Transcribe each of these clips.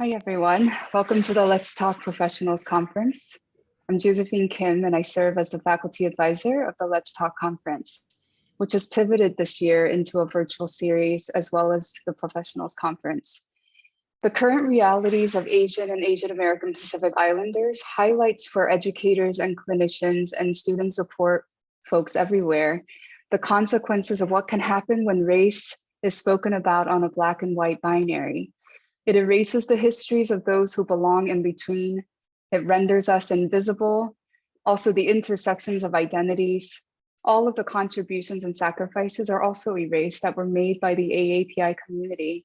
Hi, everyone. Welcome to the Let's Talk Professionals Conference. I'm Josephine Kim, and I serve as the faculty advisor of the Let's Talk Conference, which has pivoted this year into a virtual series as well as the Professionals Conference. The current realities of Asian and Asian American Pacific Islanders highlights for educators and clinicians and student support folks everywhere the consequences of what can happen when race is spoken about on a Black and white binary. It erases the histories of those who belong in between. It renders us invisible. Also, the intersections of identities. All of the contributions and sacrifices are also erased that were made by the AAPI community.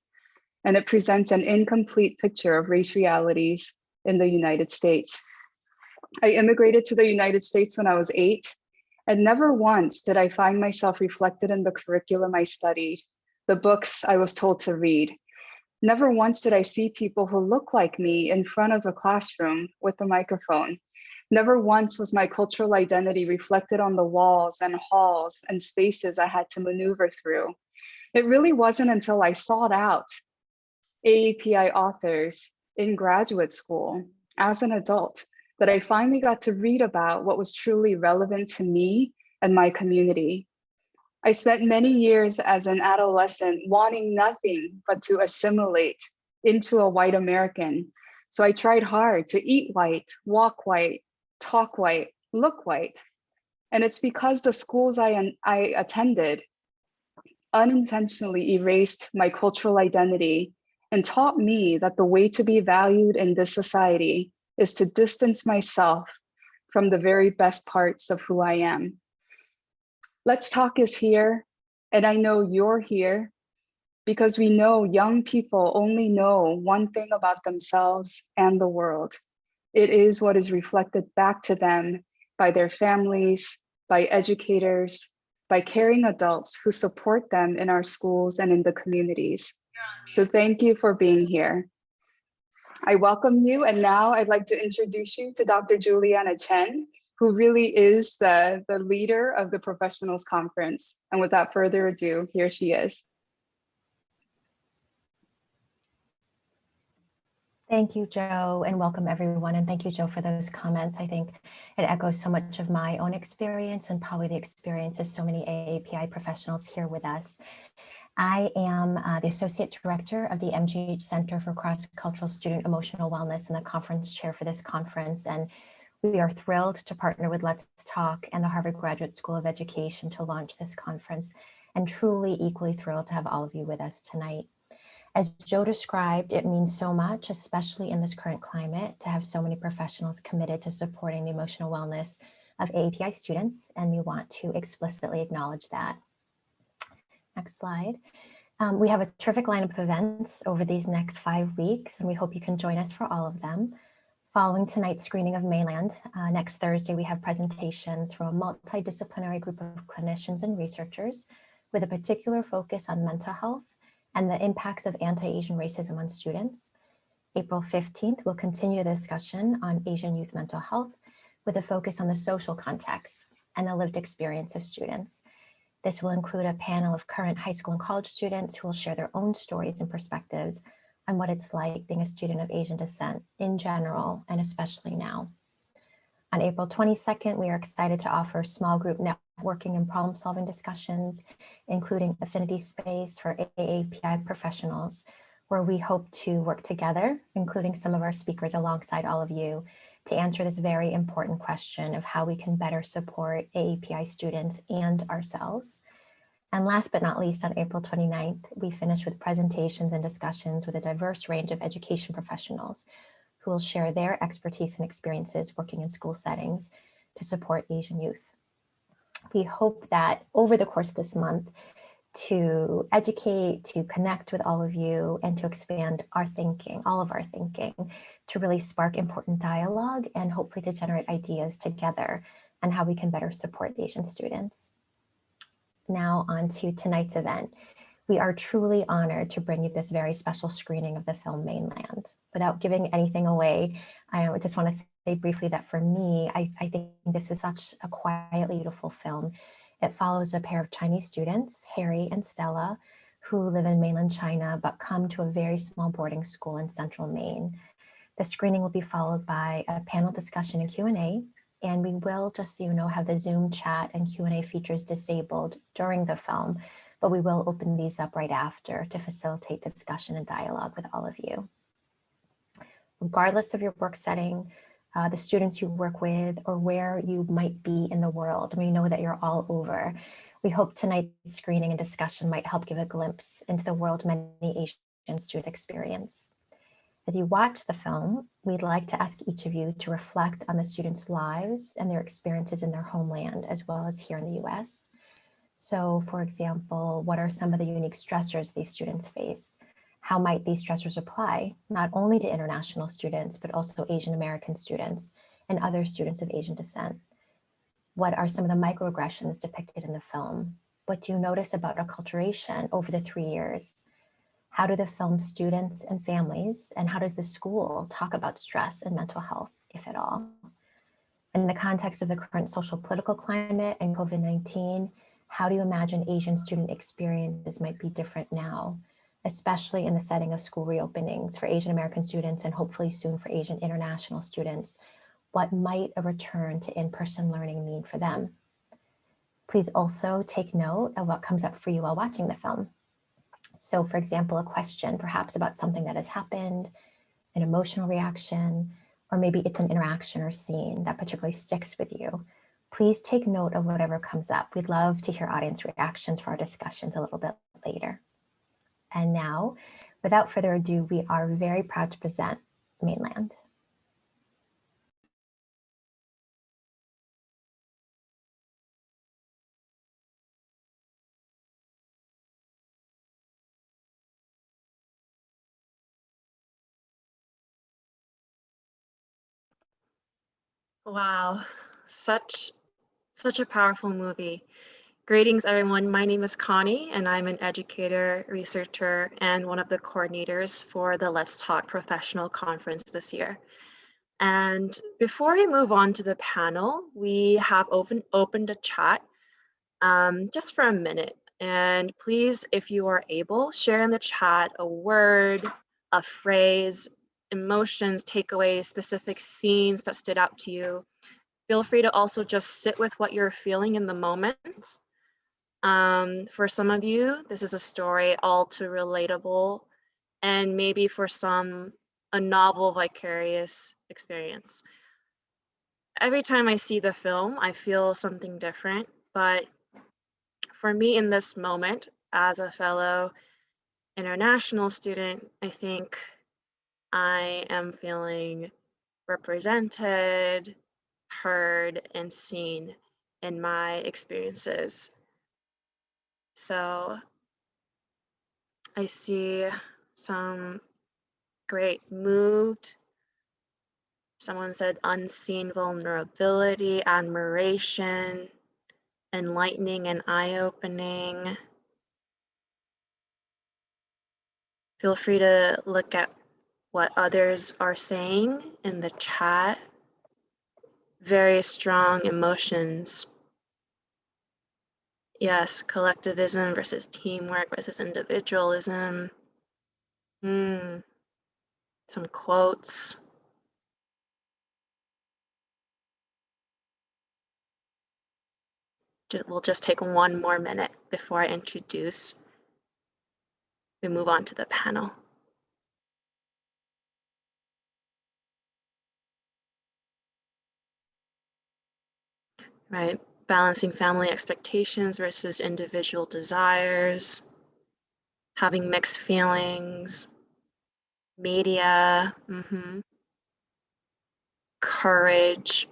And it presents an incomplete picture of race realities in the United States. I immigrated to the United States when I was 8, and never once did I find myself reflected in the curriculum I studied, the books I was told to read. Never once did I see people who look like me in front of a classroom with a microphone. Never once was my cultural identity reflected on the walls and halls and spaces I had to maneuver through. It really wasn't until I sought out AAPI authors in graduate school as an adult that I finally got to read about what was truly relevant to me and my community. I spent many years as an adolescent wanting nothing but to assimilate into a white American. So I tried hard to eat white, walk white, talk white, look white. And it's because the schools I attended unintentionally erased my cultural identity and taught me that the way to be valued in this society is to distance myself from the very best parts of who I am. Let's Talk is here, and I know you're here because we know young people only know one thing about themselves and the world. It is what is reflected back to them by their families, by educators, by caring adults who support them in our schools and in the communities. So thank you for being here. I welcome you, and now I'd like to introduce you to Dr. Juliana Chen, who really is the leader of the Professionals Conference. And without further ado, here she is. Thank you, Joe, and welcome everyone. And thank you, Joe, for those comments. I think it echoes so much of my own experience and probably the experience of so many AAPI professionals here with us. I am the Associate Director of the MGH Center for Cross-Cultural Student Emotional Wellness and the conference chair for this conference. And we are thrilled to partner with Let's Talk and the Harvard Graduate School of Education to launch this conference, and truly equally thrilled to have all of you with us tonight. As Joe described, it means so much, especially in this current climate, to have so many professionals committed to supporting the emotional wellness of AAPI students, and we want to explicitly acknowledge that. Next slide. We have a terrific lineup of events over these next 5 weeks, and we hope you can join us for all of them. Following tonight's screening of Mainland, next Thursday, we have presentations from a multidisciplinary group of clinicians and researchers with a particular focus on mental health and the impacts of anti-Asian racism on students. April 15th, we'll continue the discussion on Asian youth mental health with a focus on the social context and the lived experience of students. This will include a panel of current high school and college students who will share their own stories and perspectives on what it's like being a student of Asian descent in general, and especially now. On April 22nd, we are excited to offer small group networking and problem-solving discussions, including affinity space for AAPI professionals, where we hope to work together, including some of our speakers alongside all of you, to answer this very important question of how we can better support AAPI students and ourselves. And last but not least, on April 29th, we finish with presentations and discussions with a diverse range of education professionals who will share their expertise and experiences working in school settings to support Asian youth. We hope that over the course of this month, to educate, to connect with all of you, and to expand our thinking, all of our thinking, to really spark important dialogue and hopefully to generate ideas together on how we can better support Asian students. Now on to tonight's event. We are truly honored to bring you this very special screening of the film Mainland. Without giving anything away, I just want to say briefly that for me, I think this is such a quietly beautiful film. It follows a pair of Chinese students, Harry and Stella, who live in mainland China but come to a very small boarding school in central Maine. The screening will be followed by a panel discussion and Q&A, and we will, just so you know, have the Zoom chat and Q&A features disabled during the film, but we will open these up right after to facilitate discussion and dialogue with all of you. Regardless of your work setting, the students you work with, or where you might be in the world, we know that you're all over. We hope tonight's screening and discussion might help give a glimpse into the world many Asian students experience. As you watch the film, we'd like to ask each of you to reflect on the students' lives and their experiences in their homeland, as well as here in the US. So, for example, what are some of the unique stressors these students face? How might these stressors apply not only to international students, but also Asian American students and other students of Asian descent? What are some of the microaggressions depicted in the film? What do you notice about acculturation over the 3 years? How do the film's students and families, and how does the school talk about stress and mental health, if at all? In the context of the current social political climate and COVID-19, how do you imagine Asian student experiences might be different now, especially in the setting of school reopenings for Asian American students and hopefully soon for Asian international students? What might a return to in-person learning mean for them? Please also take note of what comes up for you while watching the film. So, for example, a question perhaps about something that has happened, an emotional reaction, or maybe it's an interaction or scene that particularly sticks with you. Please take note of whatever comes up. We'd love to hear audience reactions for our discussions a little bit later. And now, without further ado, we are very proud to present Mainland. Wow, such a powerful movie. Greetings, everyone. My name is Connie, and I'm an educator, researcher, and one of the coordinators for the Let's Talk Professional Conference this year. And before we move on to the panel, we have opened a chat just for a minute. And please, if you are able, share in the chat a word, a phrase, emotions, takeaways, specific scenes that stood out to you. Feel free to also just sit with what you're feeling in the moment. For some of you, this is a story all too relatable, and maybe for some, a novel vicarious experience. Every time I see the film, I feel something different, but for me in this moment, as a fellow international student, I think I am feeling represented, heard, and seen in my experiences. So I see some great moved. Someone said unseen vulnerability, admiration, enlightening and eye-opening. Feel free to look at what others are saying in the chat. Very strong emotions. Yes, collectivism versus teamwork versus individualism. Some quotes. We'll just take one more minute before I introduce. We move on to the panel. Right, balancing family expectations versus individual desires, having mixed feelings, media, courage.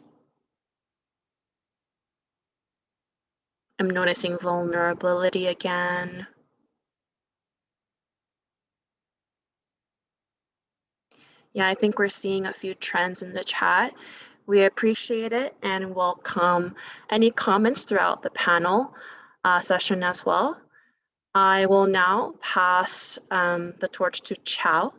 I'm noticing vulnerability again. Yeah, I think we're seeing a few trends in the chat. We appreciate it and welcome any comments throughout the panel session as well. I will now pass the torch to Chow,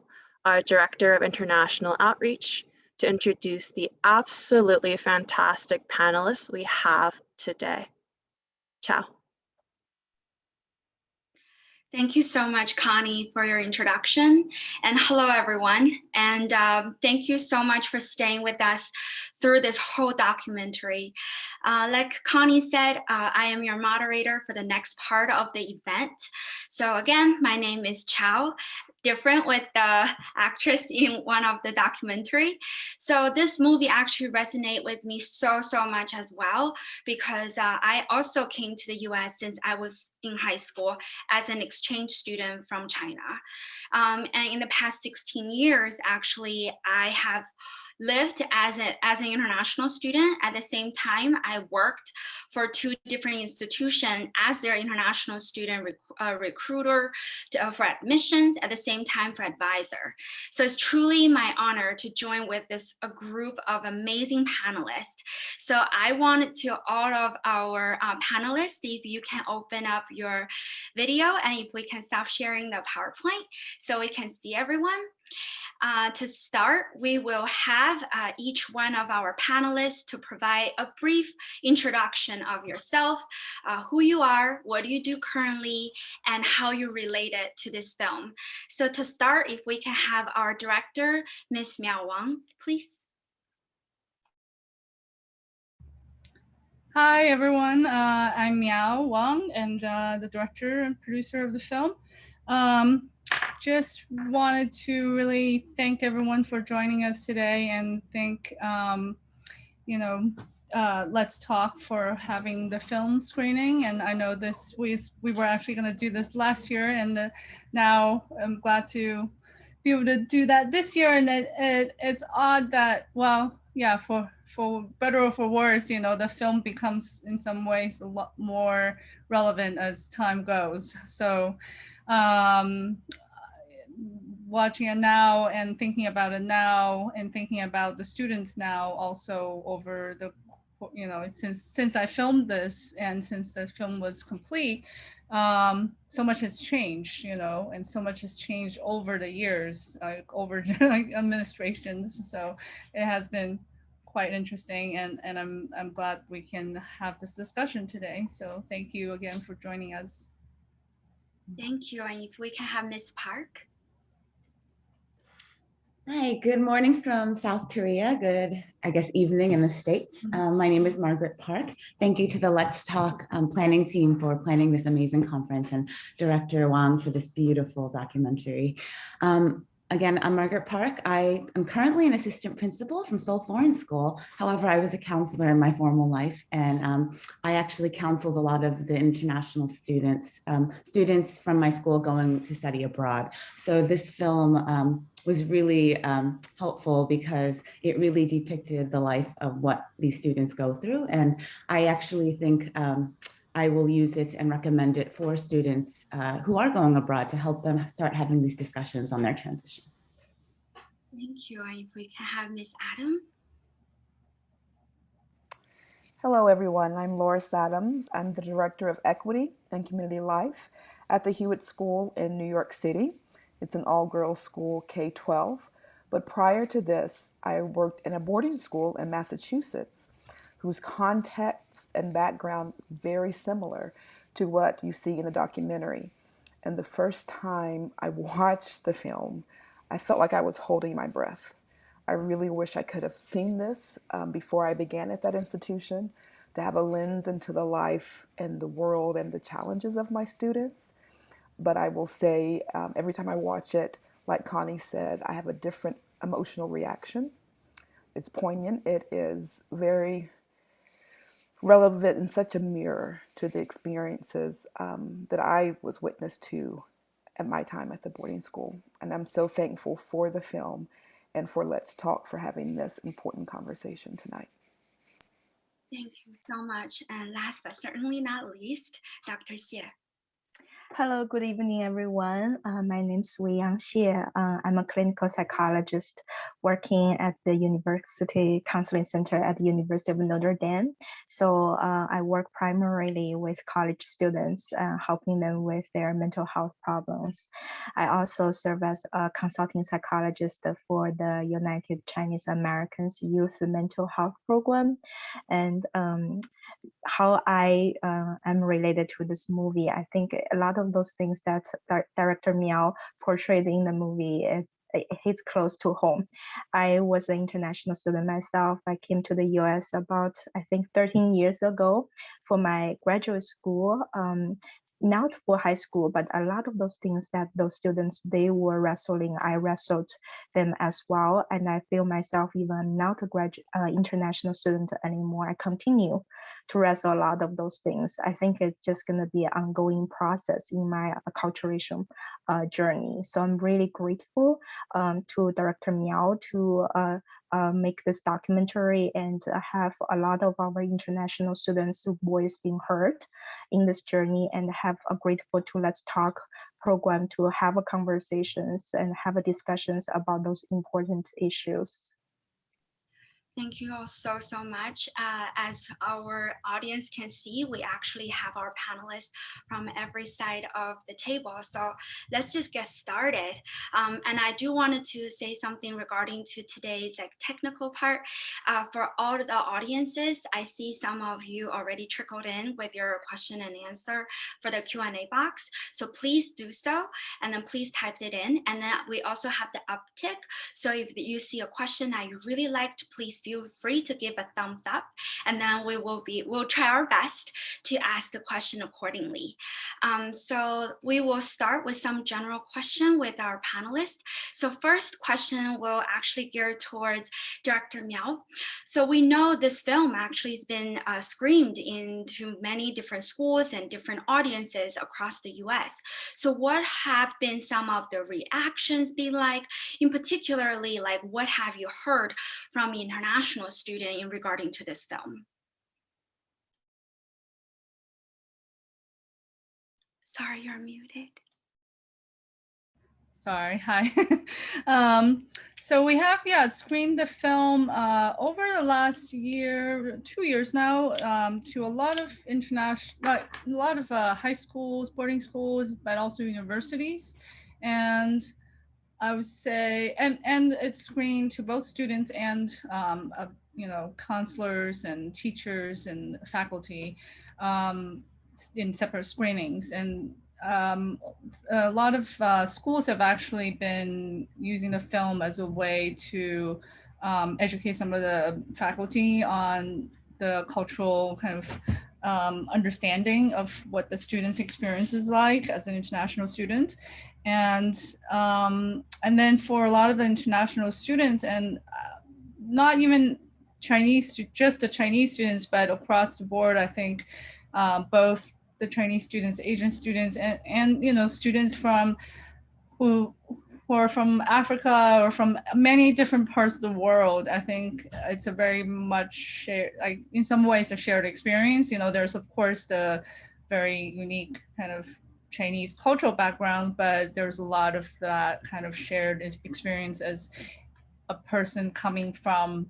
our Director of International Outreach, to introduce the absolutely fantastic panelists we have today. Chow. Thank you so much, Connie, for your introduction. And hello, everyone. And thank you so much for staying with us through this whole documentary. Like Connie said, I am your moderator for the next part of the event. So again, my name is Chow, different with the actress in one of the documentary. So this movie actually resonated with me so much as well, because I also came to the US since I was in high school as an exchange student from China. And in the past 16 years, actually, I have lived as an international student. At the same time, I worked for 2 different institutions as their international student recruiter for admissions, at the same time for advisor. So it's truly my honor to join with a group of amazing panelists. So I wanted to all of our panelists, if you can open up your video and if we can stop sharing the PowerPoint so we can see everyone. To start, we will have each one of our panelists to provide a brief introduction of yourself, who you are, what do you do currently, and how you related to this film. So to start, if we can have our director, Ms. Miao Wang, please. Hi, everyone. I'm Miao Wang, and the director and producer of the film. Just wanted to really thank everyone for joining us today, and thank, Let's Talk for having the film screening. And I know we were actually going to do this last year, and now I'm glad to be able to do that this year. And it's odd that, well, yeah, for better or for worse, the film becomes in some ways a lot more relevant as time goes. So watching it now and thinking about it now and thinking about the students now also over the, since I filmed this and since the film was complete, so much has changed, and so much has changed over the years, over administrations. So it has been quite interesting, and I'm glad we can have this discussion today. So thank you again for joining us. Thank you. And if we can have Ms. Park. Hi, good morning from South Korea. Good, I guess, evening in the States. My name is Margaret Park. Thank you to the Let's Talk planning team for planning this amazing conference, and Director Wang for this beautiful documentary. Again, I'm Margaret Park. I am currently an assistant principal from Seoul Foreign School. However, I was a counselor in my formal life, and I actually counseled a lot of the international students from my school going to study abroad. So this film was really helpful because it really depicted the life of what these students go through. And I actually think I will use it and recommend it for students who are going abroad to help them start having these discussions on their transition. Thank you. And if we can have Ms. Adam. Hello, everyone. I'm Loris Adams. I'm the Director of Equity and Community Life at the Hewitt School in New York City. It's an all-girls school, K-12. But prior to this, I worked in a boarding school in Massachusetts, whose context and background very similar to what you see in the documentary. And the first time I watched the film, I felt like I was holding my breath. I really wish I could have seen this before I began at that institution, to have a lens into the life and the world and the challenges of my students. But I will say, every time I watch it, like Connie said, I have a different emotional reaction. It's poignant. It is very relevant and such a mirror to the experiences that I was witness to at my time at the boarding school. And I'm so thankful for the film and for Let's Talk for having this important conversation tonight. Thank you so much. And last but certainly not least, Dr. Xie. Hello, good evening, everyone. My name is Weiyang Xie. I'm a clinical psychologist working at the University Counseling Center at the University of Notre Dame. So I work primarily with college students, helping them with their mental health problems. I also serve as a consulting psychologist for the United Chinese Americans Youth Mental Health Program. And how I am related to this movie, I think a lot of of those things that Director Miao portrayed in the movie, it hits close to home. I was an international student myself. I came to the US about, I think, 13 years ago for my graduate school. Not for high school, but a lot of those things that those students, they were wrestling, I wrestled them as well. And I feel myself, even not a international student anymore, I continue to wrestle a lot of those things. I think it's just going to be an ongoing process in my acculturation journey. So I'm really grateful to Director Miao to make this documentary and have a lot of our international students' voice being heard in this journey, and have a grateful to Let's Talk program to have a conversations and have a discussions about those important issues. Thank you all so much. As our audience can see, we actually have our panelists from every side of the table. So let's just get started. And I do wanted to say something regarding to today's technical part. For all of the audiences, I see some of you already trickled in with your question and answer for the Q&A box. So please do so, and then please type it in. And then we also have the uptick. So if you see a question that you really liked, please feel free to give a thumbs up, and then we'll try our best to ask the question accordingly. So we will start with some general question with our panelists. So first question will actually gear towards Director Miao. So we know this film actually has been screened into many different schools and different audiences across the US. So what have been some of the reactions been like? In particularly, like what have you heard from the international student in regarding to this film? Sorry, you're muted. Sorry, hi. So we have, screened the film over the last year, 2 years now, to a lot of high schools, boarding schools, but also universities. And I would say, and it's screened to both students and counselors and teachers and faculty in separate screenings. And a lot of schools have actually been using the film as a way to educate some of the faculty on the cultural kind of understanding of what the student's experience is like as an international student. And then for a lot of the international students, and not even Chinese, just the Chinese students, but across the board, I think both the Chinese students, Asian students, and students from who are from Africa or from many different parts of the world. I think it's a very much shared, like in some ways a shared experience. There's of course the very unique kind of Chinese cultural background, but there's a lot of that kind of shared experience as a person coming from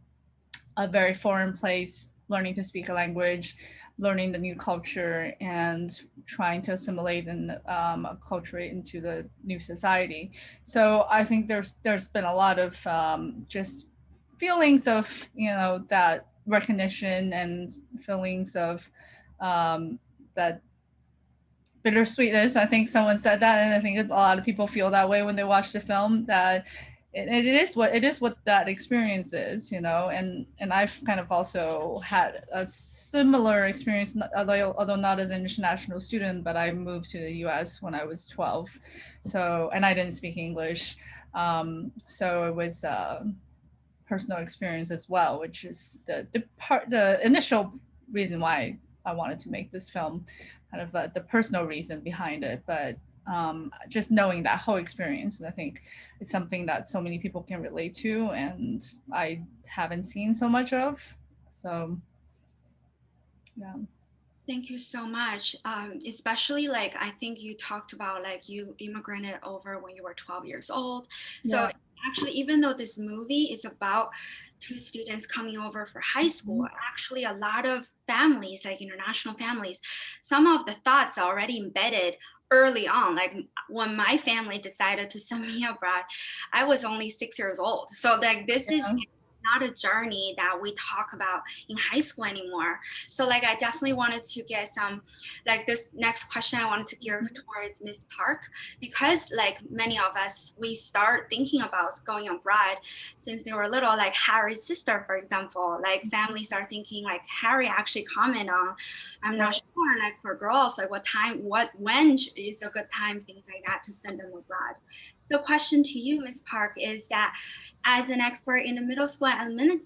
a very foreign place, learning to speak a language, learning the new culture, and trying to assimilate and acculturate into the new society. So I think there's been a lot of just feelings of that recognition and feelings of that bittersweetness. I think someone said that, and I think a lot of people feel that way when they watch the film, that it is what that experience is, and I've kind of also had a similar experience, although not as an international student, but I moved to the US when I was 12. So, and I didn't speak English. So it was a personal experience as well, which is the initial reason why I wanted to make this film, kind of the personal reason behind it. But just knowing that whole experience, and I think it's something that so many people can relate to, and I haven't seen so much of. So, yeah. Thank you so much. Especially I think you talked about you immigrated over when you were 12 years old. So actually, even though this movie is about two students coming over for high school, actually a lot of families, international families, some of the thoughts are already embedded early on. Like when my family decided to send me abroad, I was only 6 years old. So this is not a journey that we talk about in high school anymore. So like I definitely wanted to get some, like this next question I wanted to gear towards Ms. Park, because like many of us, we start thinking about going abroad since they were little, like Harry's sister, for example, like families are thinking like Harry actually comment on, I'm not sure, like for girls, like when is a good time, things like that, to send them abroad. The question to you, Ms. Park, is that as an expert in the middle school and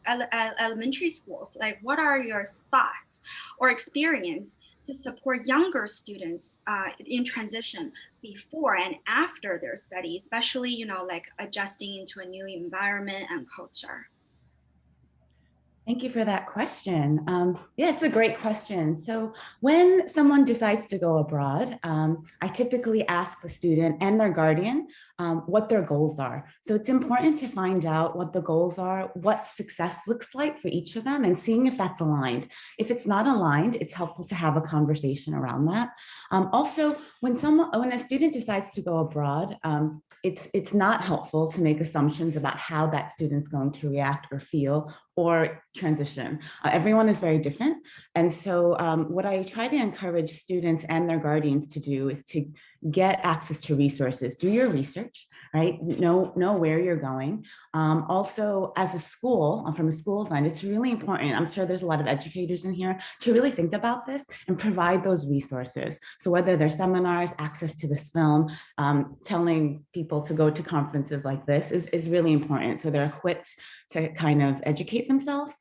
elementary schools, like what are your thoughts or experience to support younger students in transition before and after their study, especially, you know, like adjusting into a new environment and culture? Thank you for that question. Yeah, it's a great question. So when someone decides to go abroad, I typically ask the student and their guardian what their goals are. So it's important to find out what the goals are, what success looks like for each of them, and seeing if that's aligned. If it's not aligned, it's helpful to have a conversation around that. Also, when a student decides to go abroad, it's not helpful to make assumptions about how that student's going to react or feel or transition. Everyone is very different. And so what I try to encourage students and their guardians to do is to get access to resources, do your research, right? Know where you're going. Also, as a school, from a school side, it's really important. I'm sure there's a lot of educators in here to really think about this and provide those resources. So whether they're seminars, access to this film, telling people to go to conferences like this is really important. So they're equipped to kind of educate themselves.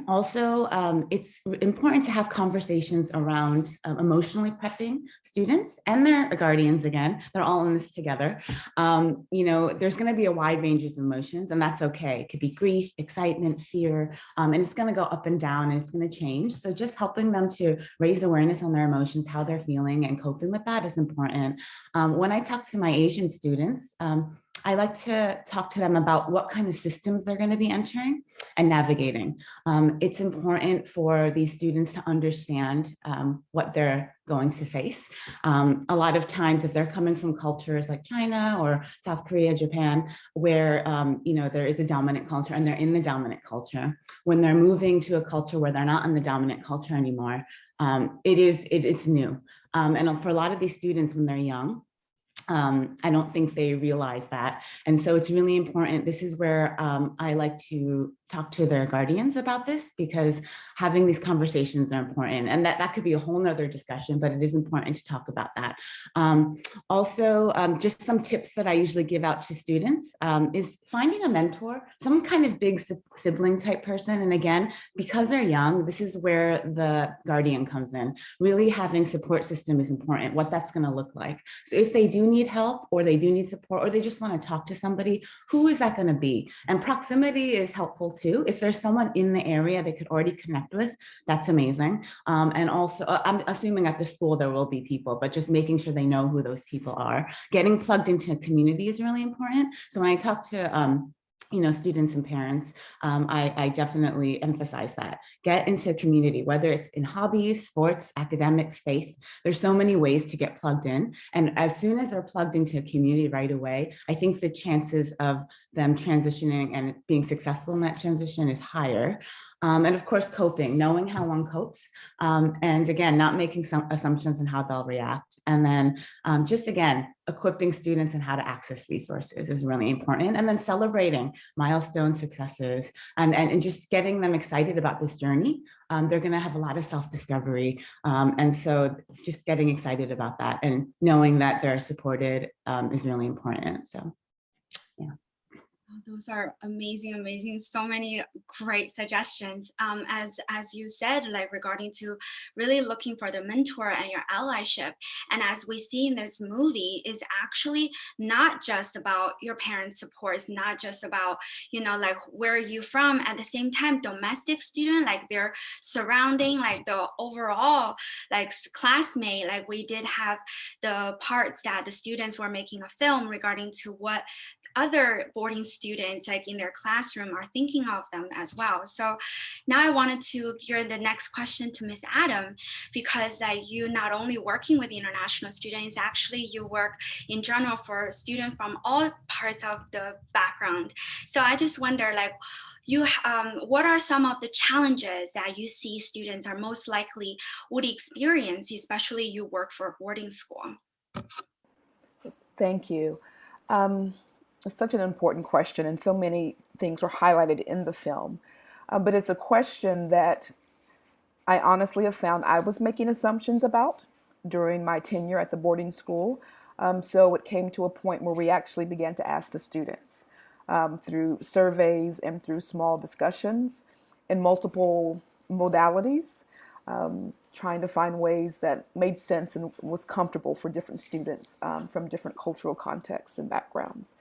Also, it's important to have conversations around emotionally prepping students and their guardians. Again, they're all in this together. You know, there's going to be a wide range of emotions, and that's okay. It could be grief, excitement, fear, and it's going to go up and down, and it's going to change. So just helping them to raise awareness on their emotions, how they're feeling, and coping with that is important. When I talk to my Asian students, I like to talk to them about what kind of systems they're going to be entering and navigating. It's important for these students to understand what they're going to face. A lot of times, if they're coming from cultures like China or South Korea, Japan, where you know, there is a dominant culture and they're in the dominant culture, when they're moving to a culture where they're not in the dominant culture anymore, it's new. And for a lot of these students, when they're young, I don't think they realize that. And so it's really important. This is where I like to talk to their guardians about this, because having these conversations are important. And that could be a whole nother discussion, but it is important to talk about that. Also, just some tips that I usually give out to students is finding a mentor, some kind of big sibling type person. And again, because they're young, this is where the guardian comes in. Really having support system is important, what that's going to look like. So if they do need help, or they do need support, or they just want to talk to somebody, who is that going to be? And proximity is helpful too. If there's someone in the area they could already connect with, that's amazing. And also, I'm assuming at the school there will be people, but just making sure they know who those people are. Getting plugged into a community is really important. So when I talk to you know, students and parents, I definitely emphasize that. Get into a community, whether it's in hobbies, sports, academics, faith. There's so many ways to get plugged in. And as soon as they're plugged into a community right away, I think the chances of them transitioning and being successful in that transition is higher. And of course, coping, knowing how one copes. And again, not making some assumptions on how they'll react. And then just again, equipping students in how to access resources is really important. And then celebrating milestone successes and just getting them excited about this journey. They're going to have a lot of self-discovery. And so just getting excited about that and knowing that they're supported is really important. So, yeah. Those are amazing, amazing. So many great suggestions. As you said, like regarding to really looking for the mentor and your allyship. And as we see in this movie, is actually not just about your parents' support. It's not just about, you know, like where are you from? At the same time, domestic student, like their surrounding, like the overall, like classmate. Like we did have the parts that the students were making a film regarding to what other boarding students like in their classroom are thinking of them as well. So now I wanted to gear the next question to Ms. Adam, because you not only working with international students, actually you work in general for students from all parts of the background. So I just wonder, like, what are some of the challenges that you see students are most likely would experience, especially you work for a boarding school? Thank you. It's such an important question, and so many things were highlighted in the film. But it's a question that I honestly have found I was making assumptions about during my tenure at the boarding school. So it came to a point where we actually began to ask the students through surveys and through small discussions in multiple modalities, trying to find ways that made sense and was comfortable for different students from different cultural contexts and backgrounds.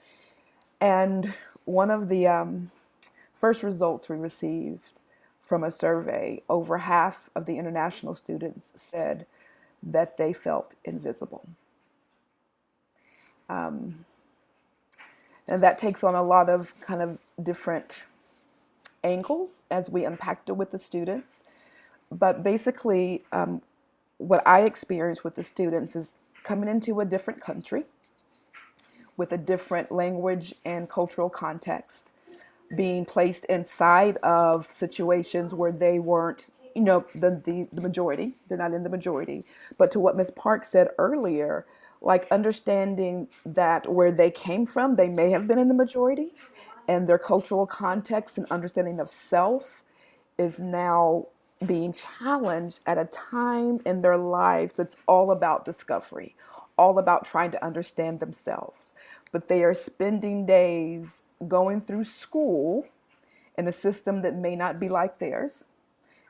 And one of the first results we received from a survey, over half of the international students said that they felt invisible. And that takes on a lot of kind of different angles as we unpacked it with the students. But basically, what I experienced with the students is coming into a different country with a different language and cultural context, being placed inside of situations where they weren't, the majority, they're not in the majority. But to what Ms. Park said earlier, like understanding that where they came from, they may have been in the majority, and their cultural context and understanding of self is now being challenged at a time in their lives that's all about discovery, all about trying to understand themselves. But they are spending days going through school in a system that may not be like theirs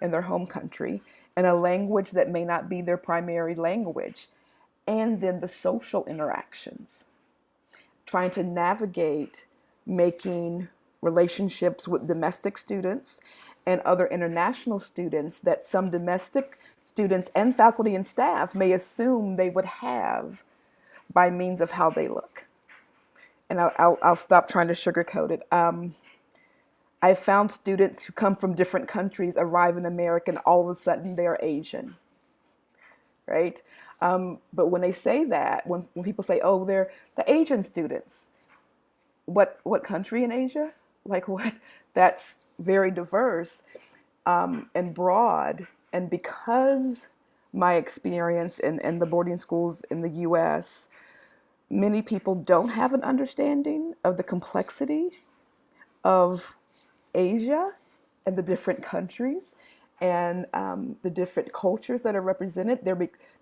in their home country, in a language that may not be their primary language, and then the social interactions, trying to navigate making relationships with domestic students and other international students that some domestic students and faculty and staff may assume they would have by means of how they look. And I'll stop trying to sugarcoat it. I found students who come from different countries arrive in America and all of a sudden they're Asian, right? But when they say that, when people say, oh, they're the Asian students, what country in Asia? Like what? That's very diverse and broad. And because my experience in the boarding schools in the US, many people don't have an understanding of the complexity of Asia and the different countries and the different cultures that are represented.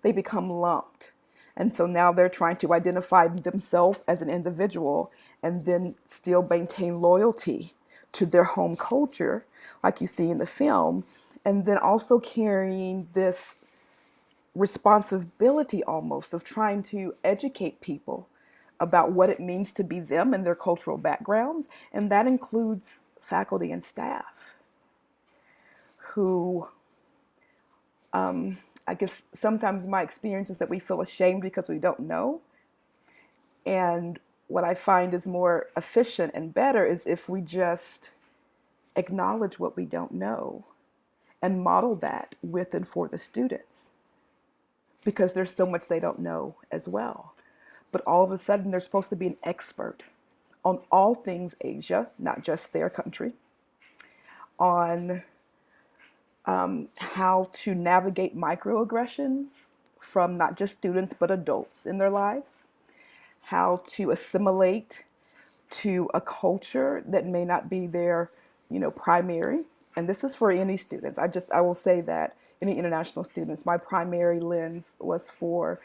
They become lumped. And so now they're trying to identify themselves as an individual and then still maintain loyalty to their home culture, like you see in the film, and then also carrying this responsibility almost of trying to educate people about what it means to be them and their cultural backgrounds. And that includes faculty and staff who, I guess sometimes my experience is that we feel ashamed because we don't know. And what I find is more efficient and better is if we just acknowledge what we don't know and model that with and for the students, because there's so much they don't know as well. But all of a sudden they're supposed to be an expert on all things Asia, not just their country, on how to navigate microaggressions from not just students but adults in their lives, how to assimilate to a culture that may not be their, primary. And this is for any students. I will say that any international students, my primary lens was for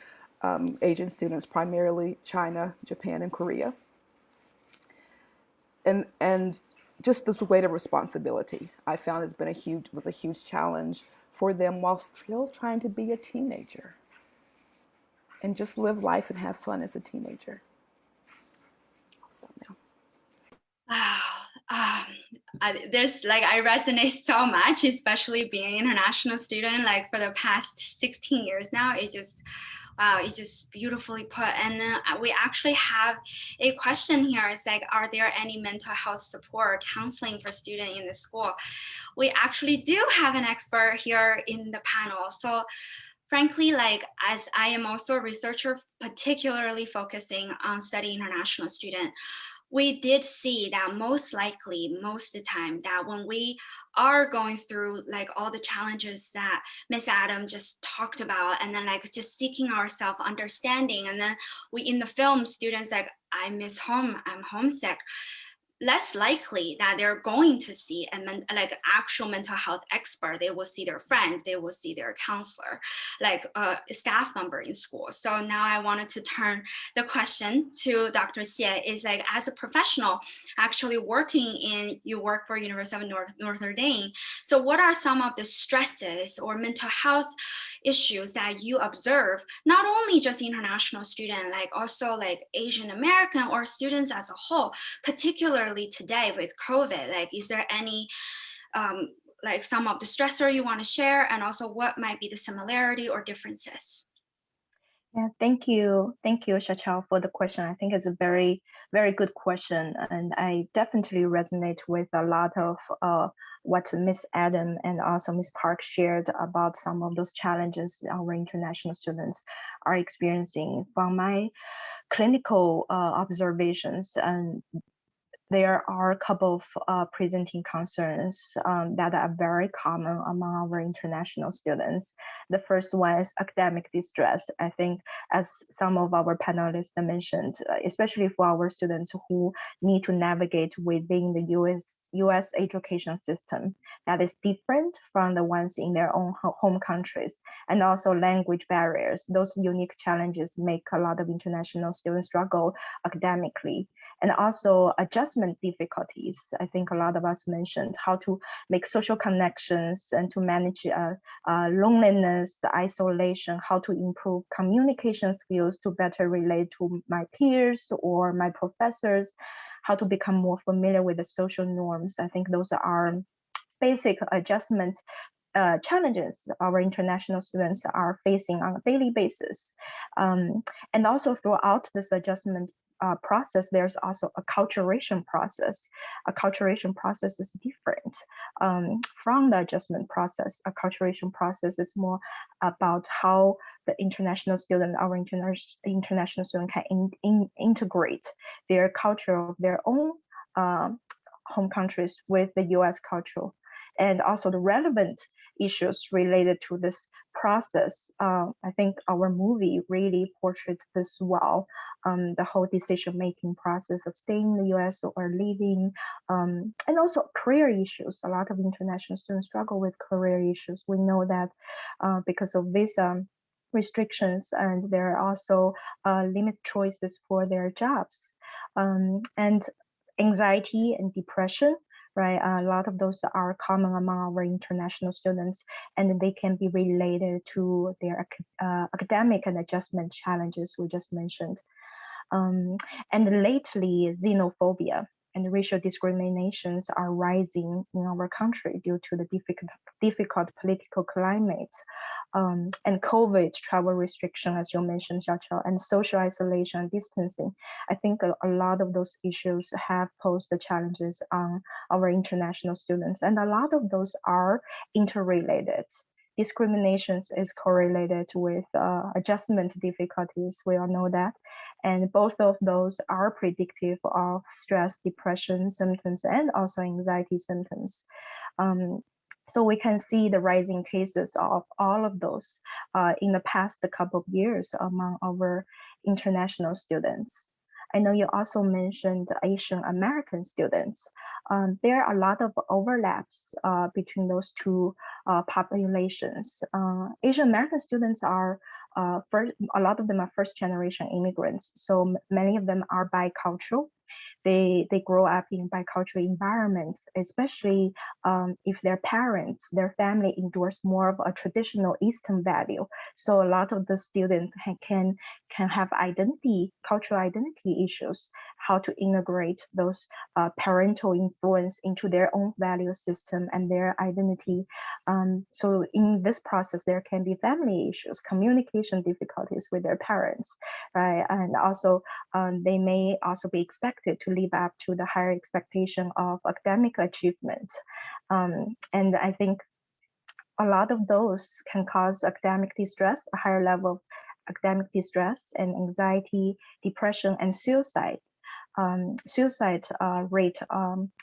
Asian students, primarily China, Japan, and Korea. And just this weight of responsibility, I found was a huge challenge for them while still trying to be a teenager and just live life and have fun as a teenager. I'll stop now. Wow. I resonate so much, especially being an international student, like for the past 16 years now. It just, Wow, it's just beautifully put. And then we actually have a question here. It's like, are there any mental health support or counseling for students in the school? We actually do have an expert here in the panel. So frankly, like, as I am also a researcher, particularly focusing on studying international student, we did see that most likely, most of the time, that when we are going through like all the challenges that Miss Adam just talked about, and then like just seeking ourselves understanding, and then we in the film, students like, I miss home, I'm homesick, less likely that they're going to see like actual mental health expert. They will see their friends, they will see their counselor, like a staff member in school. So now I wanted to turn the question to Dr. Xie. Is like, as a professional actually working in, you work for University of Notre Dame. So what are some of the stresses or mental health issues that you observe, not only just international student, like also like Asian American or students as a whole, particularly today with COVID? Like, is there any like some of the stressor you want to share, and also what might be the similarity or differences? Yeah, thank you, Shachao, for the question. I think it's a very, very good question, and I definitely resonate with a lot of what Miss Adam and also Miss Park shared about some of those challenges our international students are experiencing. From my clinical observations, and there are a couple of presenting concerns that are very common among our international students. The first one is academic distress. I think, as some of our panelists mentioned, especially for our students who need to navigate within the US education system that is different from the ones in their own home countries, and also language barriers. Those unique challenges make a lot of international students struggle academically. And also adjustment difficulties. I think a lot of us mentioned how to make social connections and to manage loneliness, isolation, how to improve communication skills to better relate to my peers or my professors, how to become more familiar with the social norms. I think those are basic adjustment challenges our international students are facing on a daily basis. And also throughout this adjustment process, there's also a acculturation process. Acculturation process is different from the adjustment process. Acculturation process is more about how the international student, our international student can integrate their culture of their own home countries with the US culture, and also the relevant issues related to this process. I think our movie really portrays this well. The whole decision-making process of staying in the US or leaving, and also career issues. A lot of international students struggle with career issues. We know that because of visa restrictions, and there are also limit choices for their jobs, and anxiety and depression, right? A lot of those are common among our international students, and they can be related to their academic and adjustment challenges we just mentioned. And lately, xenophobia and racial discriminations are rising in our country due to the difficult political climate, and COVID travel restriction, as you mentioned, Xiaoqiao, and social isolation and distancing. I think a lot of those issues have posed the challenges on our international students, and a lot of those are interrelated. Discriminations is correlated with adjustment difficulties. We all know that. And both of those are predictive of stress, depression symptoms, and also anxiety symptoms. So we can see the rising cases of all of those in the past couple of years among our international students. I know you also mentioned Asian American students. There are a lot of overlaps between those two populations. Asian American students are a lot of them are first generation immigrants. So many of them are bicultural. They grow up in bicultural environments, especially if their parents, their family endorse more of a traditional Eastern value. So a lot of the students can have cultural identity issues. how to integrate those parental influence into their own value system and their identity. So in this process, there can be family issues, communication difficulties with their parents, right? And also they may also be expected to live up to the higher expectation of academic achievement. And I think a lot of those can cause academic distress, a higher level of academic distress and anxiety, depression, and suicide. Suicide rate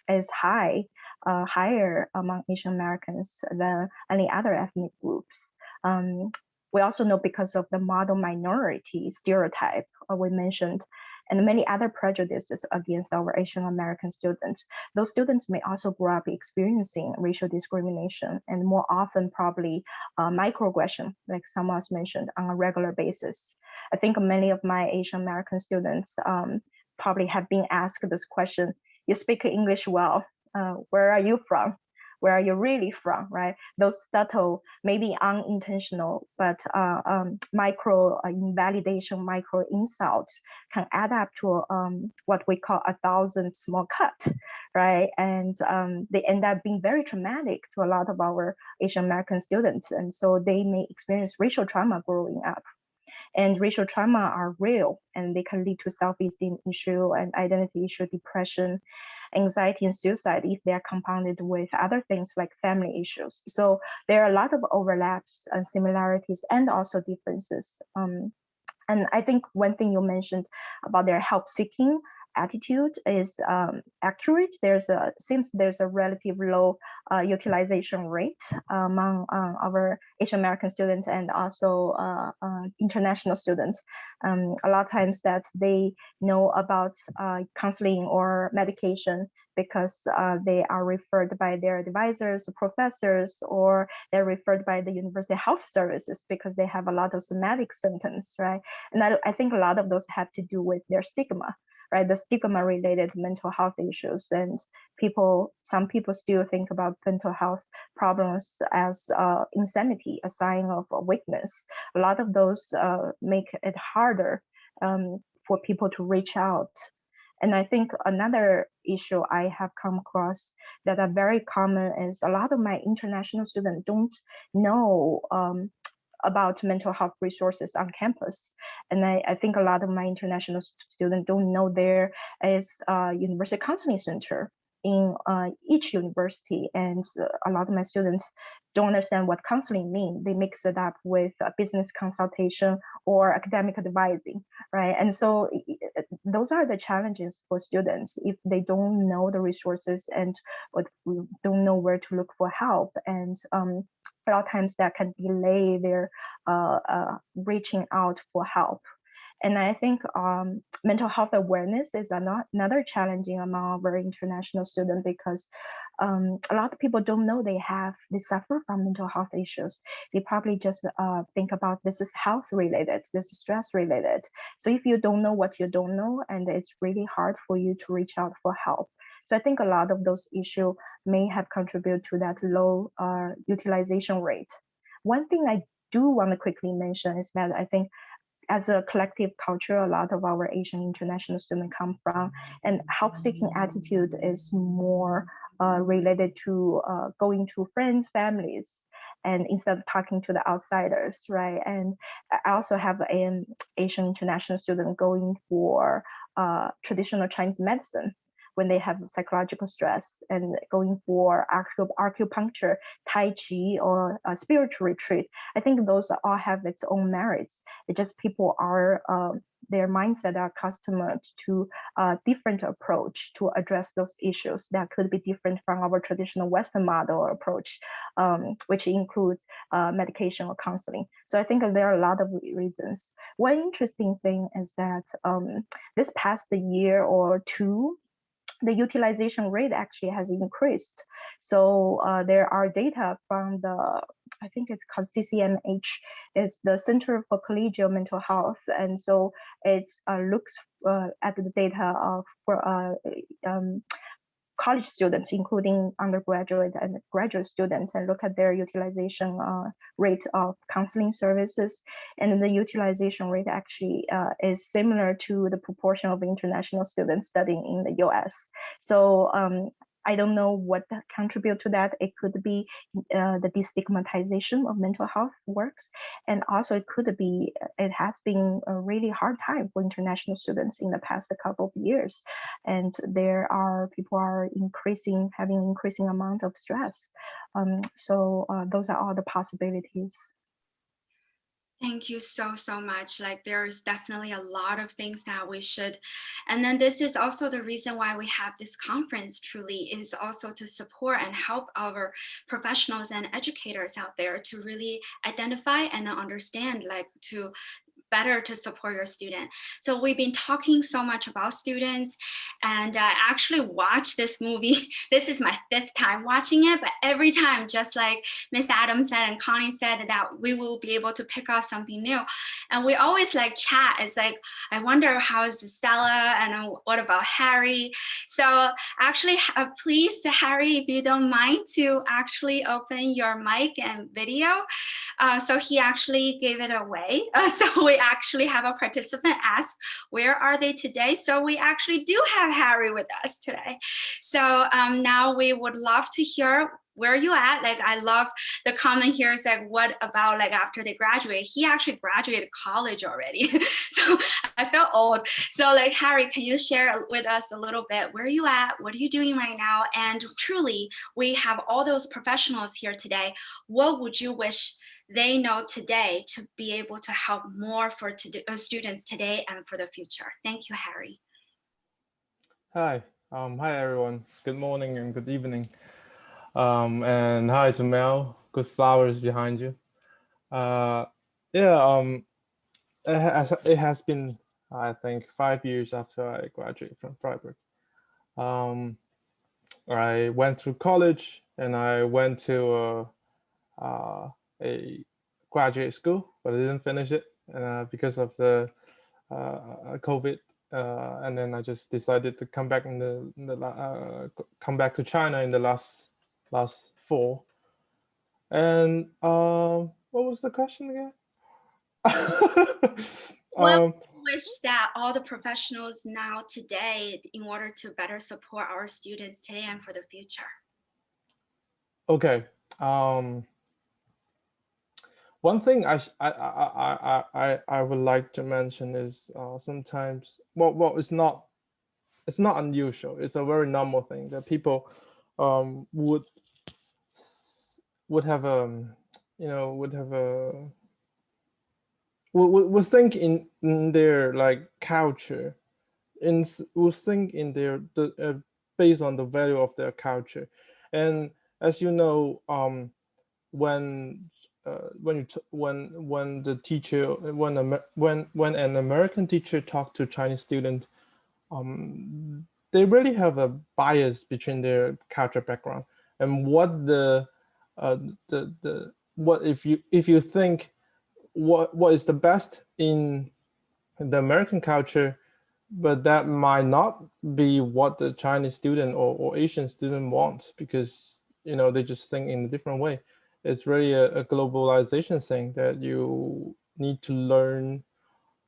is higher among Asian Americans than any other ethnic groups. We also know because of the model minority stereotype we mentioned, and many other prejudices against our Asian American students. Those students may also grow up experiencing racial discrimination and more often probably microaggression, like someone else mentioned, on a regular basis. I think many of my Asian American students probably have been asked this question: you speak English well, where are you from? Where are you really from, right? Those subtle, maybe unintentional, but micro invalidation, micro insults can add up to what we call 1,000 small cut, right? And they end up being very traumatic to a lot of our Asian American students. And so they may experience racial trauma growing up. And racial trauma are real, and they can lead to self-esteem issue and identity issue, depression, anxiety, and suicide if they are compounded with other things like family issues. So there are a lot of overlaps and similarities and also differences. And I think one thing you mentioned about their help-seeking attitude is accurate. Seems there's a relative low utilization rate among our Asian American students and also international students. A lot of times that they know about counseling or medication because they are referred by their advisors, professors, or they're referred by the university health services because they have a lot of somatic symptoms, right? And I think a lot of those have to do with their stigma, right? The stigma related mental health issues, and some people still think about mental health problems as insanity, a sign of weakness. A lot of those make it harder for people to reach out. And I think another issue I have come across that are very common is a lot of my international students don't know about mental health resources on campus. And I think a lot of my international students don't know there is a university counseling center in each university. And a lot of my students don't understand what counseling means. They mix it up with business consultation or academic advising, right? And so those are the challenges for students if they don't know the resources and don't know where to look for help. And a lot of times that can delay their reaching out for help. And I think mental health awareness is another challenging among our international students because a lot of people don't know they suffer from mental health issues. They probably just think about this is health related, this is stress related. So if you don't know what you don't know, and it's really hard for you to reach out for help. So I think a lot of those issues may have contributed to that low utilization rate. One thing I do want to quickly mention is that I think as a collective culture, a lot of our Asian international students come from, and help-seeking attitude is more related to going to friends, families, and instead of talking to the outsiders, right? And I also have an Asian international student going for traditional Chinese medicine when they have psychological stress, and going for acupuncture, Tai Chi, or a spiritual retreat. I think those all have its own merits. It's just people are, their mindset are accustomed to a different approach to address those issues that could be different from our traditional Western model approach, which includes medication or counseling. So I think there are a lot of reasons. One interesting thing is that this past year or two, the utilization rate actually has increased. So there are data from I think it's called CCMH, it's the Center for Collegial Mental Health. And so it looks at the data of college students, including undergraduate and graduate students, and look at their utilization rate of counseling services. And the utilization rate actually is similar to the proportion of international students studying in the US. So I don't know what contribute to that. It could be the destigmatization of mental health works. And also it could be, it has been a really hard time for international students in the past couple of years. And people are having increasing amount of stress. So those are all the possibilities. Thank you so much. Like there's definitely a lot of things that we should, and then this is also the reason why we have this conference truly, is also to support and help our professionals and educators out there to really identify and understand, like to better to support your student. So we've been talking so much about students, and I actually watched this movie. This is my 5th time watching it, but every time, just like Miss Adams said and Connie said, that we will be able to pick up something new. And we always like chat. It's like, I wonder how is Stella, and what about Harry? So actually, please, Harry, if you don't mind to actually open your mic and video. So he actually gave it away. So we actually have a participant ask, where are they today? So we actually do have Harry with us today. So now we would love to hear where you at. Like, I love the comment here is like, what about like after they graduate? He actually graduated college already. So I felt old. So like, Harry, can you share with us a little bit, where are you at? What are you doing right now? And truly, we have all those professionals here today. What would you wish they know today to be able to help more for students today and for the future? Thank you, Harry. Hi, hi everyone. Good morning and good evening. And hi to Mel. Good flowers behind you. It has been, I think, 5 years after I graduated from Freiburg. I went through college and I went to a graduate school, but I didn't finish it because of the COVID. And then I just decided to come back come back to China in the last fall. And what was the question again? Well, wish that all the professionals now today, in order to better support our students today and for the future. Okay. One thing I would like to mention is sometimes it's not unusual. It's a very normal thing that people would have would think in their like culture, would think in their based on the value of their culture. And as you know, when the teacher, when an American teacher talks to Chinese student, they really have a bias between their cultural background and what what if you think what is the best in the American culture, but that might not be what the Chinese student or Asian student wants, because they just think in a different way. It's really a globalization thing that you need to learn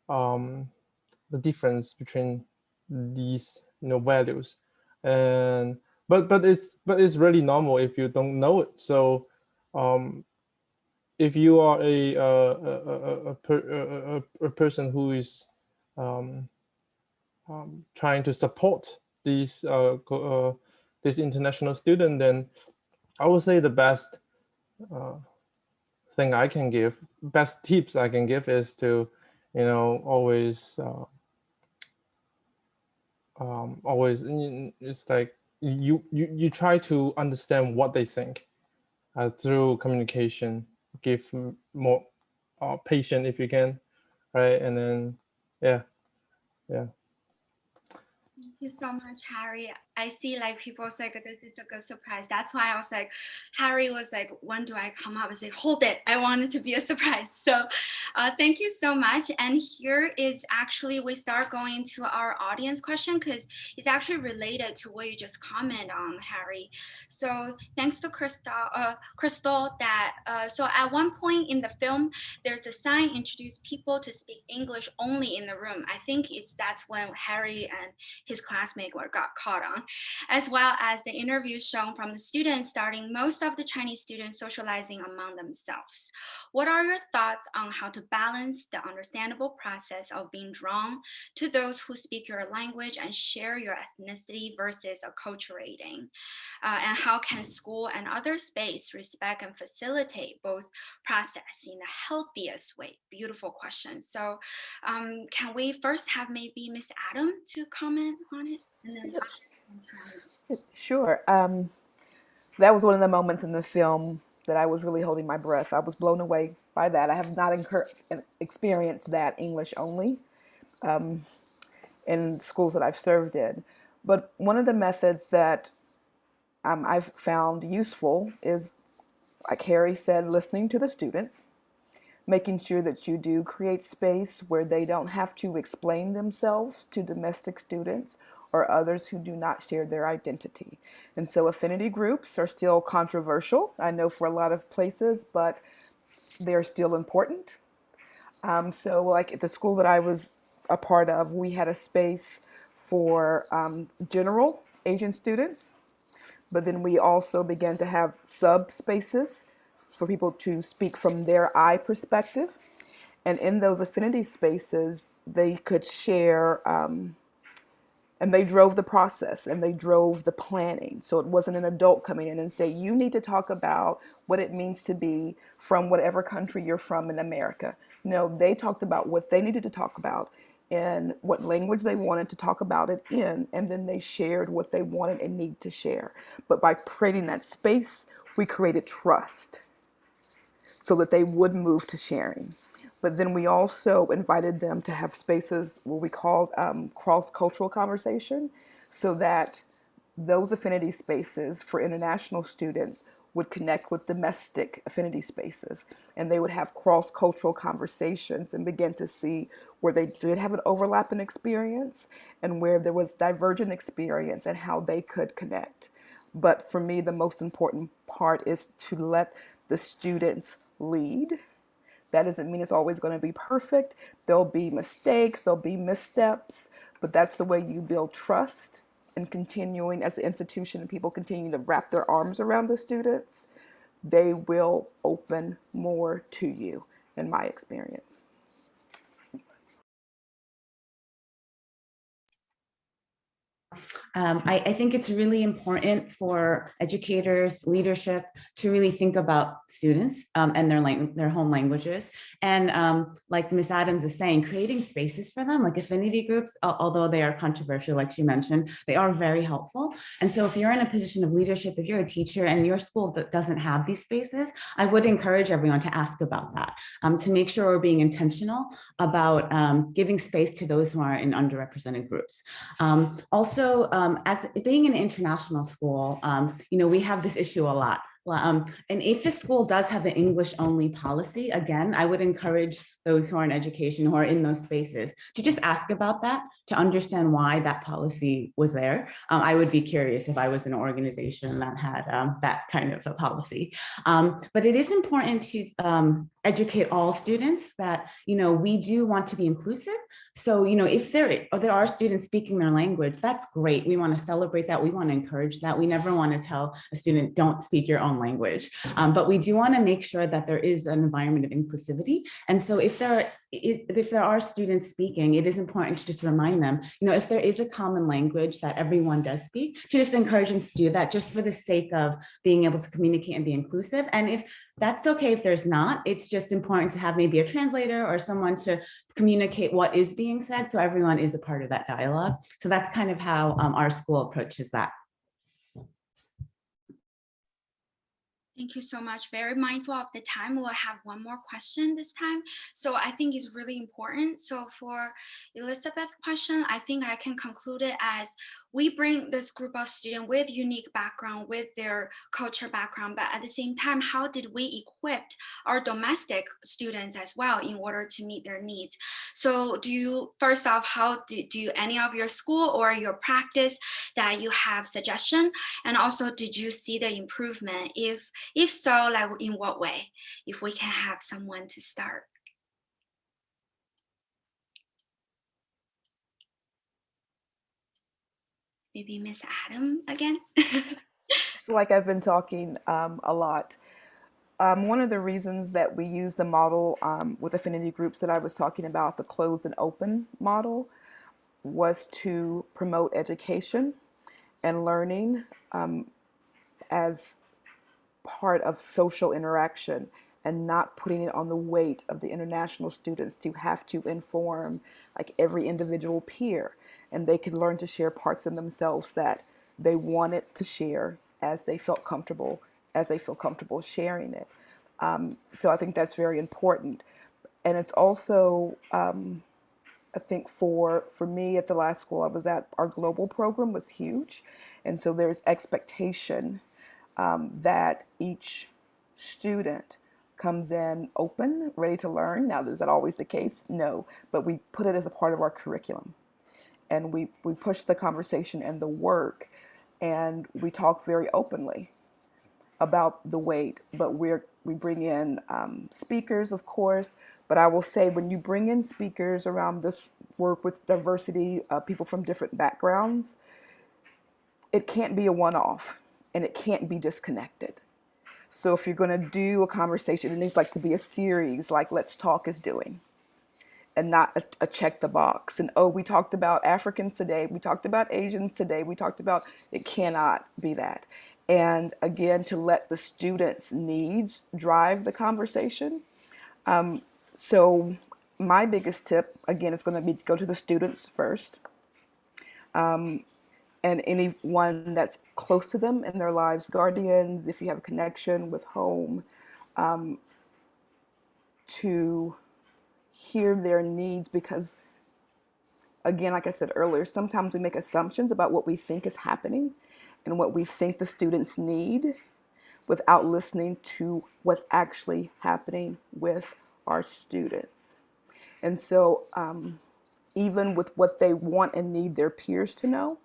the difference between these values. And but it's really normal if you don't know it. So if you are a person who is trying to support these this international student, then I would say the best thing I can give, best tips I can give is to always it's like you try to understand what they think through communication. Give more patient if you can, right? And then yeah. you so much, Harry. I see like people say this is a good surprise. That's why I was like, Harry was like, when do I come up? I was like, hold it. I want it to be a surprise. So thank you so much. And here is actually, we start going to our audience question because it's actually related to what you just commented on, Harry. So thanks to Crystal that, so at one point in the film, there's a sign introduced people to speak English only in the room. I think that's when Harry and his classmate got caught on, as well as the interviews shown from the students, starting most of the Chinese students socializing among themselves. What are your thoughts on how to balance the understandable process of being drawn to those who speak your language and share your ethnicity versus acculturating? And how can school and other space respect and facilitate both process in the healthiest way? Beautiful question. So can we first have maybe Miss Adam to comment on it? And then Sure. That was one of the moments in the film that I was really holding my breath. I was blown away by that. I have not experienced that English only in schools that I've served in. But one of the methods that I've found useful is, like Harry said, listening to the students, making sure that you do create space where they don't have to explain themselves to domestic students or others who do not share their identity. And so affinity groups are still controversial, I know, for a lot of places, but they're still important. So like at the school that I was a part of, we had a space for general Asian students, but then we also began to have sub-spaces for people to speak from their I perspective. And in those affinity spaces, they could share, and they drove the process and they drove the planning. So it wasn't an adult coming in and say, you need to talk about what it means to be from whatever country you're from in America. No, they talked about what they needed to talk about and what language they wanted to talk about it in, and then they shared what they wanted and need to share. But by creating that space, we created trust so that they would move to sharing. But then we also invited them to have spaces what we called cross-cultural conversation, so that those affinity spaces for international students would connect with domestic affinity spaces, and they would have cross-cultural conversations and begin to see where they did have an overlap in experience and where there was divergent experience and how they could connect. But for me, the most important part is to let the students lead. That doesn't mean it's always going to be perfect. There'll be mistakes, there'll be missteps, but that's the way you build trust. And continuing as the institution and people continue to wrap their arms around the students, they will open more to you, in my experience. I think it's really important for educators, leadership to really think about students and their home languages. And like Ms. Adams is saying, creating spaces for them, like affinity groups, although they are controversial, like she mentioned, they are very helpful. And so if you're in a position of leadership, if you're a teacher and your school that doesn't have these spaces, I would encourage everyone to ask about that, to make sure we're being intentional about giving space to those who are in underrepresented groups. Also, as being an international school, we have this issue a lot. And if the school does have an English-only policy, again, I would encourage those who are in education, who are in those spaces, to just ask about that, to understand why that policy was there. I would be curious if I was in an organization that had that kind of a policy. But it is important to educate all students that, we do want to be inclusive. So, if there are students speaking their language, that's great. We want to celebrate that. We want to encourage that. We never want to tell a student, don't speak your own language. But we do want to make sure that there is an environment of inclusivity. And so if there are students speaking, it is important to just remind them, if there is a common language that everyone does speak, to just encourage them to do that, just for the sake of being able to communicate and be inclusive. And if that's okay if there's not, it's just important to have maybe a translator or someone to communicate what is being said, so everyone is a part of that dialogue. So that's kind of how our school approaches that. Thank you so much. Very mindful of the time. We'll have one more question this time. So I think it's really important. So for Elizabeth's question, I think I can conclude it as we bring this group of students with unique background, with their culture background, but at the same time, how did we equip our domestic students as well in order to meet their needs? So do you, first off, how do any of your school or your practice that you have suggestion? And also, did you see the improvement? If so, like in what way? If we can have someone to start. Maybe Miss Adam again. Like I've been talking a lot. One of the reasons that we use the model with affinity groups that I was talking about, the closed and open model, was to promote education and learning as part of social interaction and not putting it on the weight of the international students to have to inform like every individual peer, and they could learn to share parts of themselves that they wanted to share as they felt comfortable, sharing it. So I think that's very important. And it's also I think for me at the last school I was at, our global program was huge, and so there's expectation that each student comes in open, ready to learn. Now, is that always the case? No, but we put it as a part of our curriculum, and we push the conversation and the work, and we talk very openly about the weight. But we bring in speakers, of course. But I will say, when you bring in speakers around this work with diversity, people from different backgrounds, it can't be a one-off, and it can't be disconnected. So if you're going to do a conversation, it needs like to be a series, like Let's Talk is doing, and not a check the box. And oh, we talked about Africans today, we talked about Asians today, we talked about, it cannot be that. And again, to let the students' needs drive the conversation. So my biggest tip, again, is going to be go to the students first. And anyone that's close to them in their lives, guardians, if you have a connection with home, to hear their needs. Because again, like I said earlier, sometimes we make assumptions about what we think is happening and what we think the students need without listening to what's actually happening with our students. And so even with what they want and need their peers to know,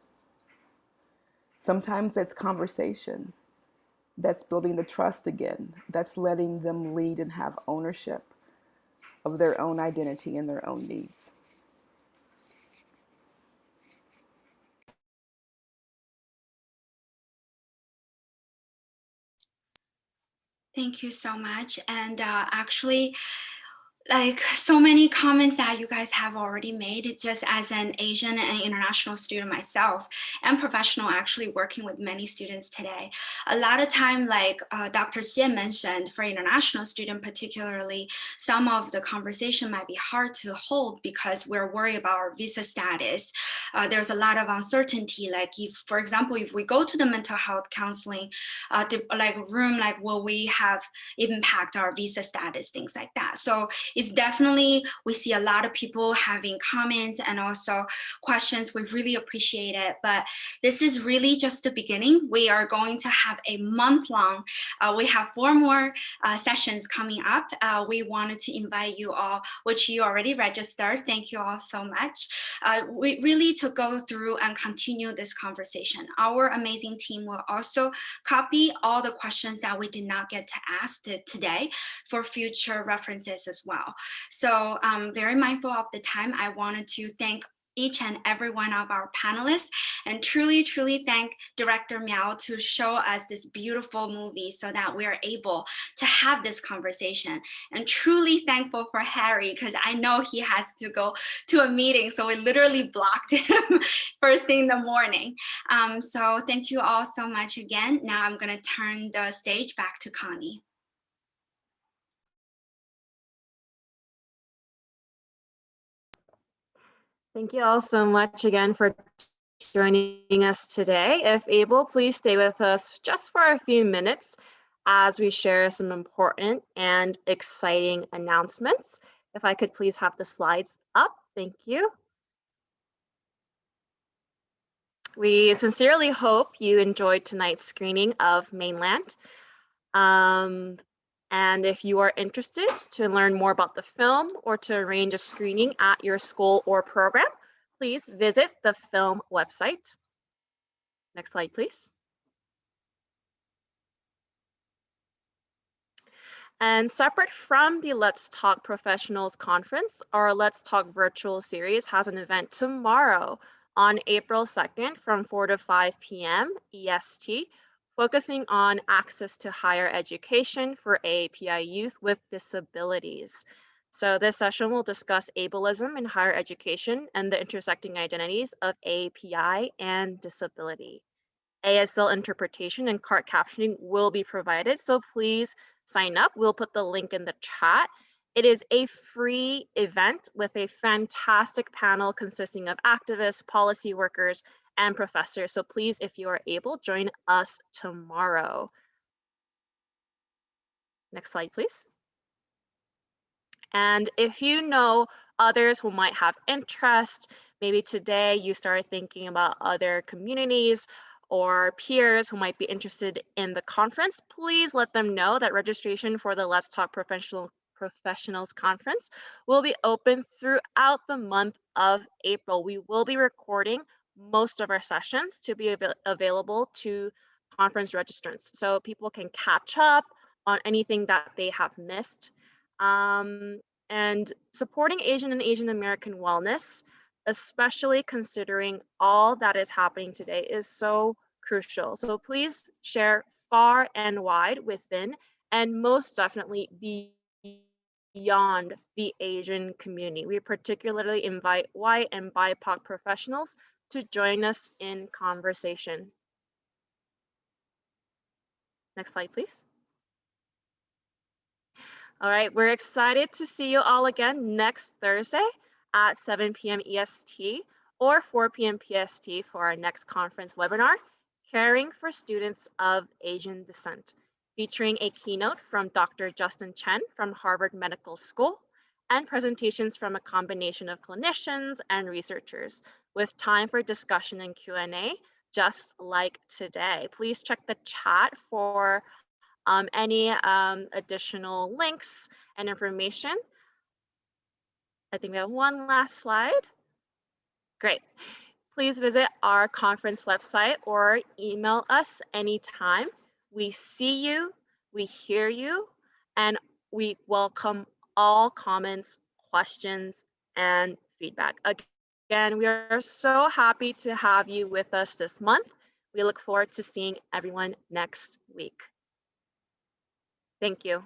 sometimes that's conversation, that's building the trust again, that's letting them lead and have ownership of their own identity and their own needs. Thank you so much. And actually, like so many comments that you guys have already made, just as an Asian and international student myself and professional actually working with many students today. A lot of time, like Dr. Xie mentioned, for international student particularly, some of the conversation might be hard to hold because we're worried about our visa status. There's a lot of uncertainty, like if, for example, if we go to the mental health counseling room, like will we have impact our visa status, things like that. So it's definitely, we see a lot of people having comments and also questions. We really appreciate it, but this is really just the beginning. We are going to have a month-long, we have 4 more sessions coming up. We wanted to invite you all, which you already registered. Thank you all so much. We really to go through and continue this conversation. Our amazing team will also copy all the questions that we did not get to ask today for future references as well. So I'm very mindful of the time. I wanted to thank each and every one of our panelists and truly, truly thank Director Miao to show us this beautiful movie so that we are able to have this conversation, and truly thankful for Harry because I know he has to go to a meeting. So we literally blocked him first thing in the morning. So thank you all so much again. Now I'm going to turn the stage back to Connie. Thank you all so much again for joining us today. If able, please stay with us just for a few minutes. as we share some important and exciting announcements. If I could please have the slides up, thank you. We sincerely hope you enjoyed tonight's screening of Mainland. And if you are interested to learn more about the film or to arrange a screening at your school or program, please visit the film website. Next slide, please. And separate from the Let's Talk Professionals Conference, our Let's Talk virtual series has an event tomorrow on April 2nd from 4 to 5 p.m. EST, focusing on access to higher education for AAPI youth with disabilities. So this session will discuss ableism in higher education and the intersecting identities of AAPI and disability. ASL interpretation and cart captioning will be provided, so please sign up. We'll put the link in the chat. It is a free event with a fantastic panel consisting of activists, policy workers, and professors. So please, if you are able, join us tomorrow. Next slide, please. And if you know others who might have interest, maybe today you started thinking about other communities or peers who might be interested in the conference, please let them know that registration for the Let's Talk Professionals Conference will be open throughout the month of April. We will be recording most of our sessions to be available to conference registrants, so people can catch up on anything that they have missed. And supporting Asian and Asian American wellness, especially considering all that is happening today, is so crucial. So please share far and wide within and most definitely beyond the Asian community. We particularly invite white and BIPOC professionals to join us in conversation. Next slide, please. All right, we're excited to see you all again next Thursday at 7 p.m. EST or 4 p.m. PST for our next conference webinar, Caring for Students of Asian Descent, featuring a keynote from Dr. Justin Chen from Harvard Medical School and presentations from a combination of clinicians and researchers with time for discussion and Q&A, just like today. Please check the chat for any additional links and information. I think we have one last slide. Great. Please visit our conference website or email us anytime. We see you, we hear you, and we welcome all comments, questions, and feedback. Again, we are so happy to have you with us this month. We look forward to seeing everyone next week. Thank you.